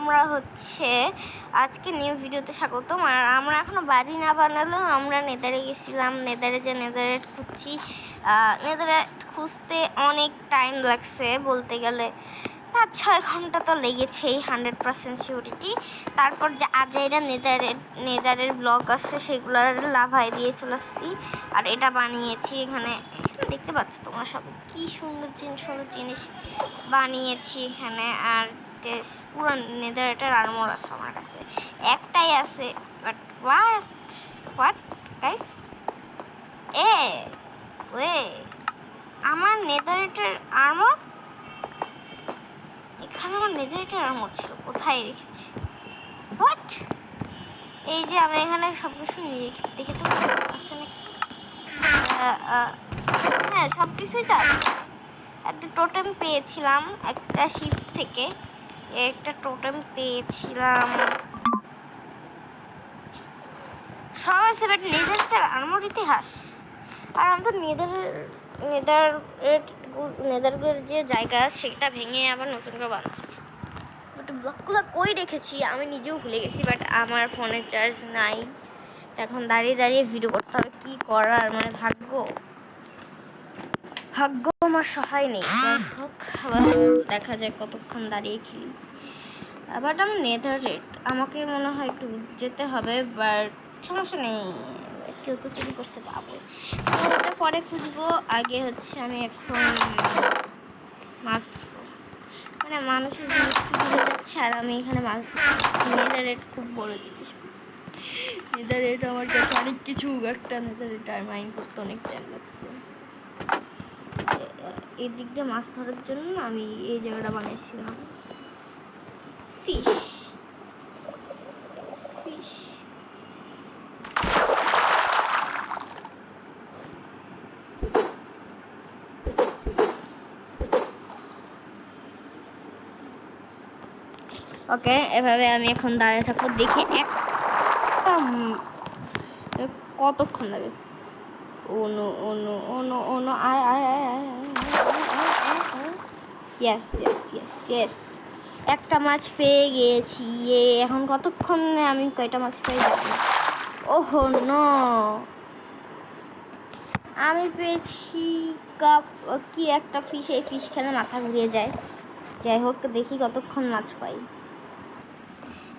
আমরা হচ্ছে আজকে নিউ ভিডিওতে স্বাগতম। আর আমরা এখনো বাড়ি না বানালেও আমরা নেদারে গেছিলাম। নেদারে যে নেদারেট খুঁজছি, নেদারেট খুঁজতে অনেক টাইম লাগছে, বলতে গেলে 5-6 ঘন্টা তো লেগেছেই, 100% সিউরিটি। তারপর যে আজাইরা নেদারের ব্লগ আছে সেগুলোর লাভাই দিয়ে চলে আসছি। আর এটা বানিয়েছি, এখানে দেখতে পাচ্ছ তোমরা সব কি সুন্দর জিনিস বানিয়েছি এখানে। আর পুরো নেদারেটের আর্মর আছে আমার কাছে, একটাই আছে। বাট হোয়াট গাইস, আমার নেদারেটের আর্মর এখানে, আমার নেদারেটের আর্মর ছিল কোথায় রেখেছি? হোয়াট, এই যে আমি এখানে সব কিছু নিয়ে রেখেছি, দেখে তো আছে নাকি? হ্যাঁ, সব কিছুই তো আছে। একটা টোটেম পেয়েছিলাম একটা শিপ থেকে, একটা টোটেম পেয়েছিলাম, সব আছে। বাট নেদারেটের আর্মর ইতিহাস। আর আমি তো নেদারের যে জায়গা সেটা ভেঙে আবার নতুন করে বানাচ্ছি। বাট ব্লকগুলো কই রেখেছি আমি নিজেও ভুলে গেছি। বাট আমার ফোনে চার্জ নাই, এখন দাঁড়িয়ে ভিডিও করতে হবে। কি করার, মানে ভাগ্য আমার সহায় নেই। যাই হোক, দেখা যায় কতক্ষণ দাঁড়িয়ে খেলি। বাট আমি নেদারেট, আমাকে মনে হয় একটু যেতে হবে। বাট সমস্যা নেই, কেউ তো চুরি করতে পাবো, ওটা পরে খুঁজবো। আগে হচ্ছে আমি এখন মাছ ধরবো, মানে মানুষের জিনিস ভুলে যাচ্ছে আর আমি এখানে মাছ ধরছি। নেদারেট খুব বড় জিনিস, নেদারেট আমার কাছে অনেক কিছু। একটা নেদারেট আর মাইন্ড করতে অনেক টাইম লাগছে। এই দিক দিয়ে মাছ ধরার জন্য আমি এই জায়গাটা বানাইছিলাম। ফিশ ওকে, এভাবে আমি এখন দাঁড়িয়ে থাকবো। দেখি কতক্ষণ লাগে। ওনো আয় ইয়েস, একটা মাছ পেয়ে গেছি। এখন কতক্ষণে আমি কয়টা মাছ পেয়ে যাবো? ওহো নো, আমি পেয়েছি কি একটা ফিশ। এই ফিশ খেলে মাথা ঘুরিয়ে যায়। যাই হোক, দেখি কতক্ষণ মাছ পাই।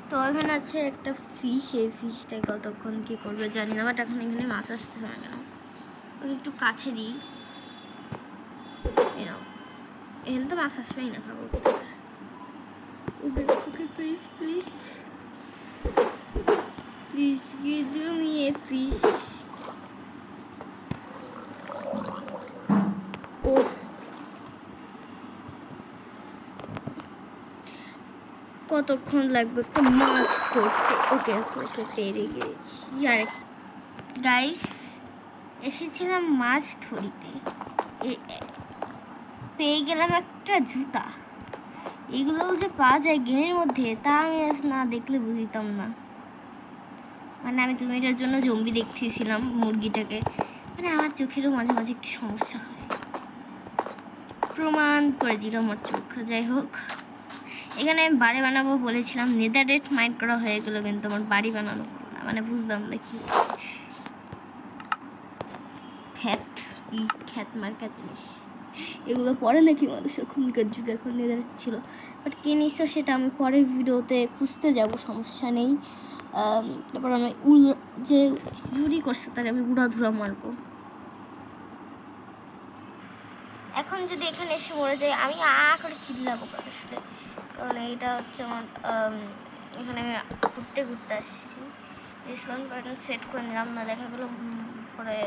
তো এখানে আছে একটা ফিশ, এই ফিশটাই কতক্ষণ কি করবে জানি না। বাট এখন এখানে মাছ আসতে হয় না, ওকে একটু কাছে দিই। এখানে তো মাছ আসবেই না, খাবো okay please give me a fish. কতক্ষণ লাগবে একটা মাছ ধরতে? ওকে পেরে গেছি। আর গাইস, এসেছিলাম মাছ ধরিতে, পেয়ে গেলাম একটা জুতা। এগুলো যে পাওয়া যায় গেমের মধ্যে, তা আমি না দেখলে বুঝতাম না। মানে আমি তুমি এটার জন্য জম্বি দেখতেছিলাম মুরগিটাকে, মানে আমার চোখেরও মাঝে মাঝে একটু সমস্যা হয়, প্রমাণ করে দিল আমার চোখ। যাই হোক, এখানে আমি বাড়ি বানাবো বলেছিলাম, নেদারেট মাইন্ড করা হয়ে গেল, কিন্তু আমার বাড়ি বানানো না, মানে বুঝলাম না কি খ্যাত মার্কা জিনিস এগুলো পরে নাকি মানুষ এখনকার যুগে, এখন নেদারেট ছিল। বাট কে নিচ্ছে সেটা আমি পরের ভিডিওতে খুঁজতে যাব, সমস্যা নেই। তারপর আমি যে চুরি করছে তাকে আমি উড়াধুরা মারবো। এখন যদি এখানে এসে মরে যায় আমি করে চিল্লাবো আসলে, কারণ এইটা হচ্ছে আমার এখানে ঘুরতে আসছি। স্পন বাটন সেট করে নিলাম, না দেখা গেলো পরে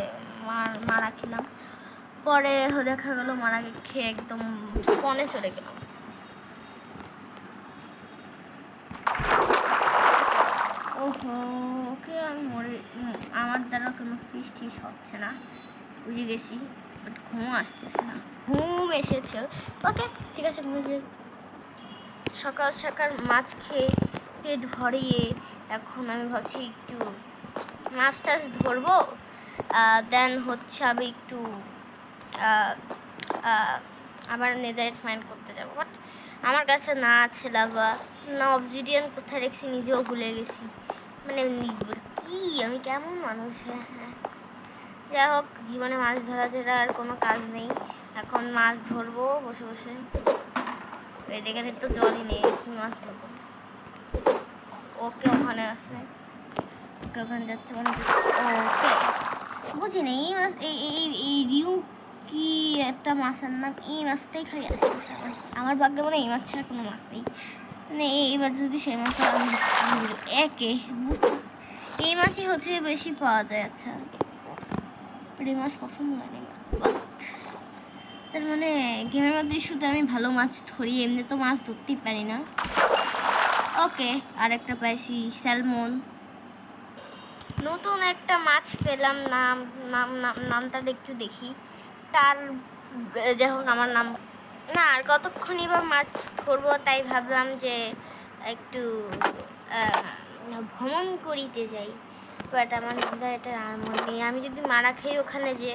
মারা খেলাম, পরে দেখা গেলো মারা খেয়ে একদম স্পনে চলে গেলাম। ওকে আমি আমার দ্বারা কোনো ফিস টিস হচ্ছে না, বুঝে গেছি। বাট ঘুম আসতেছে না, ঘুম এসেছে। ওকে ঠিক আছে, সকাল মাছ খেয়ে পেট ভরিয়ে এখন আমি ভাবছি একটু মাছ টাছ ধরবো। দেন হচ্ছে আমি একটু আবার নেদারেট মাইন্ড করতে যাবো। বাট আমার কাছে না আছে লাভা, না অবজিডিয়ান কোথায় রেখেছি নিজেও ভুলে গেছি। মানে কি আমি কেমন মানুষ। হ্যাঁ, যাই হোক, জীবনে মাছ ধরা ছাড়া আর কোনো কাজ নেই। এখন মাছ ধরবো বসে বসে। এখানে তো জলই নেই, কি মাছ ধরবো? ওকে ওখানে আছে, ওকে ওখানে যাচ্ছে মানে ওকে বুঝি না। এই মাছ এই রিউ কি একটা মাছের নাম, এই মাছটাই খালি আসতেছে আমার ভাগ্যে। মানে এই মাছ ছাড়া কোনো মাছ নেই। মানে এবার যদি সেই মাছ একে এই মাছই হচ্ছে বেশি পাওয়া যায়। আচ্ছা, এই মাছ পছন্দ হয়নি। তার মানে গেমের মধ্যে শুধু আমি ভালো মাছ ধরি, এমনি তো মাছ ধরতেই পারি না। ওকে, আরেকটা পাইছি স্যালমন। নতুন একটা মাছ পেলাম, নামটা একটু দেখি। তার যাই হোক, আমার নাম না। আর কতক্ষণই বা মাছ ধরবো, তাই ভাবলাম যে একটু ভ্রমণ করিতে যাই। বাট আমার এটা মনে নেই, আমি যদি মারা খাই ওখানে যে।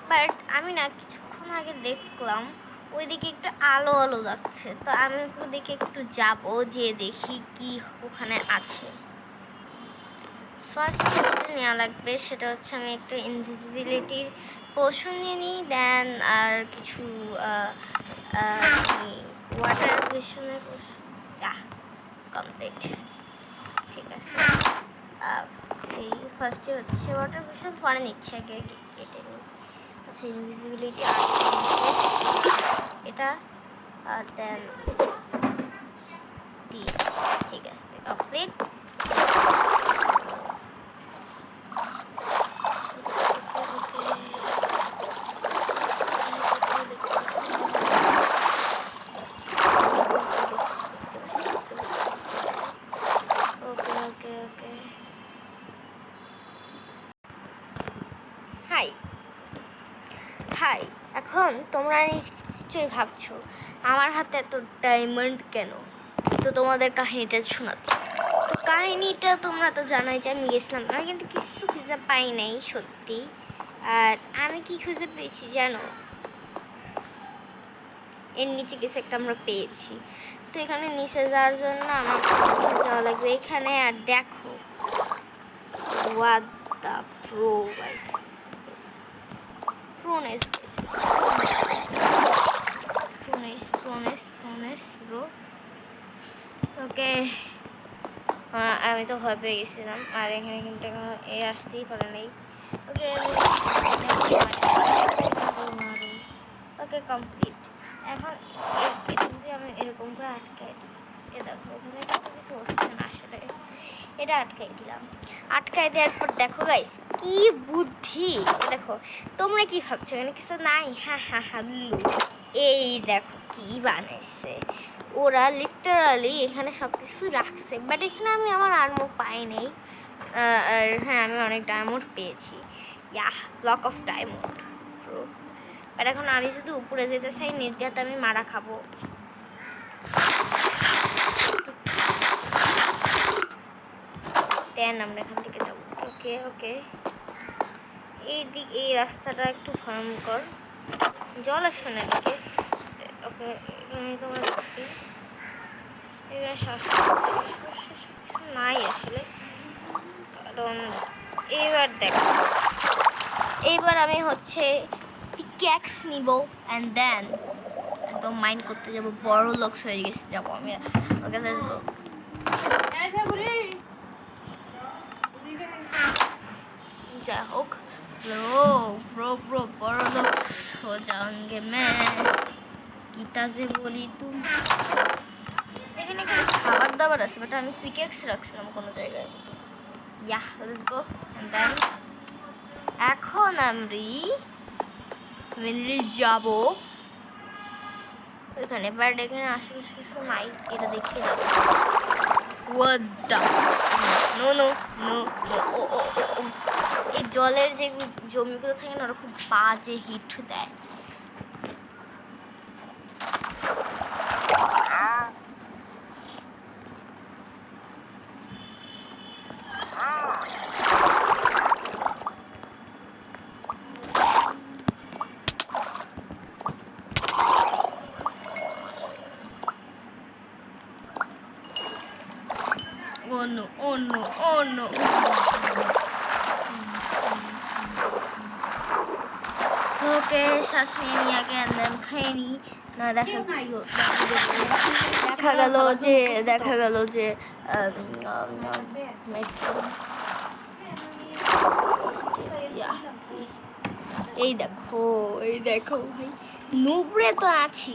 বাট আমি না কিছুক্ষণ আগে দেখলাম ওইদিকে একটু আলো আলো যাচ্ছে, তো আমি ওদিকে একটু যাবো, যে দেখি কি ওখানে আছে। ফার্স্ট নেওয়া লাগবে, সেটা হচ্ছে আমি একটা ইনভিজিবিলিটির পোশন নিয়ে নিই। দেন আর কিছু ওয়াটার ভিশনের কমপ্লিট। ঠিক আছে, এই ফার্স্টে হচ্ছে ওয়াটার ভিশন, পরে নিচ্ছে আগে কেটে নিই। আচ্ছা, ইনভিজিবিলিটি এটা, আর দেন ঠিক আছে, কমপ্লিট। হাই, এখন তোমরা নিশ্চয়ই ভাবছো আমার হাতে এত ডায়মন্ড কেন। তো তোমাদের কাহিনীটা শোনাচ্ছি। তো কাহিনীটা তোমরা তো জানোই যে আমি গেছিলাম, আমি কিন্তু কিছু খুঁজে পাই নাই সত্যি। আর আমি কি খুঁজে পেয়েছি জানো? এর নিচে কিছু একটা আমরা পেয়েছি। তো এখানে নিচে যাওয়ার জন্য আমাকে নিচে যাওয়া লাগবে এখানে। আর দেখো, what the pro guys, প্রোনেস ব্রো। ওকে, আমি তো ভয় পেয়ে গেছিলাম। আর এখানে কিন্তু এ আসতেই পারে নাই। ওকে ওকে, কমপ্লিট। এখন যদি আমি এরকম করে আটকাই দিই, এ দেখো ওখানে কিছু হচ্ছে না আসলে। এটা আটকাই দিলাম। আটকাই দেওয়ার পর দেখো গাইস, কি বুদ্ধি। দেখো, তোমরা কি ভাবছো এখানে কিছু নাই? হ্যাঁ, এই দেখো কি বানাইছে ওরা। লিটারালি এখানে সব কিছু রাখছে, বাট এখানে আমি আমার আর্মর পাই নাই। আর হ্যাঁ, আমি অনেক ডায়মন্ড পেয়েছি। Block of diamond. বাট এখন আমি যদি উপরে যেতে চাই, নির্ঘাত আমি মারা খাবো। দেন আমরা এখান থেকে যাবো। ওকে, এই রাস্তাটা একটু ভয়ঙ্কর, জল আসবে না এদিকে। ওকে, এখানে তোমার নাই আসলে, কারণ এইবার আমি হচ্ছে পিক্যাক্স নিব অ্যান্ড দেন একদম মাইন্ড করতে যাবো। বড় লোক হয়ে গেছে যাবো আমি। ওকে, লেটস গো। যাই হোক, ব্রো বড় লোক हो जाएंगे मैं, গীতা যে বলি তুমি। এখানে খাবার দাবার আছে, বাট আমি পিকেক্স রাখছিলাম কোনো জায়গায়। Let's go. এন্ড দেন এখন আমি মেনলি যাব ওইখানে, বাট এখানে আশেপাশে কিছু নাই। এটা দেখে what the no এই জলের যে জমিগুলো থাকে না, ওরা খুব বাজে হিট দেয়। নো ও নো ও নো। ওকে শ্বাস নিয়ে নিয়ে আগে দেন খেয়ে নি। না দেখা গেল যে এই দেখো ভাই নুবড়ে তো আছি।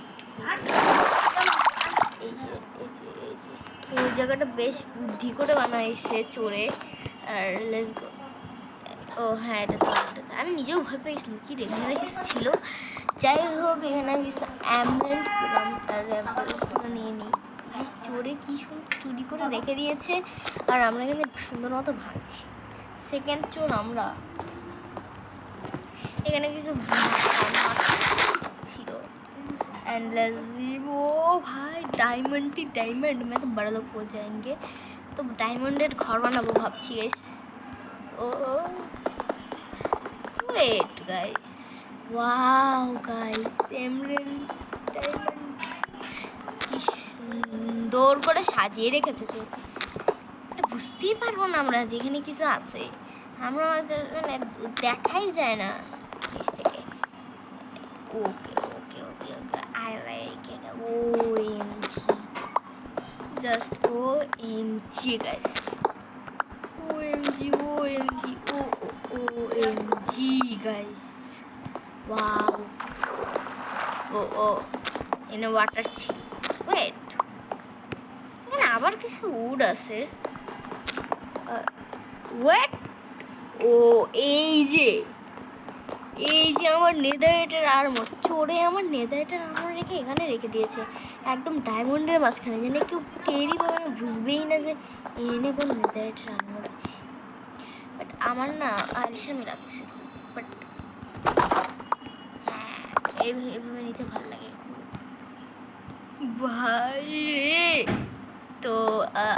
এই জায়গাটা বেশ বুদ্ধি করে বানাইছে চোরে। আর লেটস গো। ও হ্যাঁ এটা তো আমি নিজেও ভয় পেয়েছিলাম কি এখানে কিছু ছিল। যাই হোক এখানে আমি কিছু অ্যামলেন্ট পেলাম আর অ্যাম্বুলেন্সগুলো নিয়ে নিই। ভাই চোরে কি সুন্দর চুরি করে রেখে দিয়েছে আর আমরা এখানে সুন্দর মতো ভাবছি। সেকেন্ড চোর আমরা। এখানে কিছু ছিল एंड वो भाई डायमंड मैं तो बड़ा लोग हो जाएंगे तो डायमंडेड घर বানাবো ভাবছি guys. Oh wait guys wow guys emerald diamond কি সুন্দর করে সাজিয়ে রেখেছে চোখ। বুঝতেই পারবো না আমরা যেখানে কিছু আছে আমরা মানে দেখাই যায় না নিচ থেকে। Okay okay okay okay I like it. OMG just OMG guys OMG OMG guys wow. ও এনে ওয়াটার ছিল। ওয়েট এখানে আবার কিছু উড আছে। ওয়েট ও এই যে আমার নেদারেটের আর্মর চোরে আমার নেদারেটের আর্মর রেখে এখানে রেখে দিয়েছে একদম ডায়মন্ডের মাঝখানে যেন কেউ টেরই পাবে না বুঝবেই না যে এনে কোন নেদারেটের আর্মর আছে। বাট আমার না আলিশামি লাগছে বাট এইভাবে নিতে ভালো লাগে ভাই রে। তো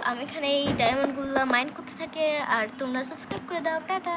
আমি এখানে এই ডায়মন্ডগুলো মাইন্ড করতে থাকে আর তোমরা সাবস্ক্রাইব করে দাও। টাটা।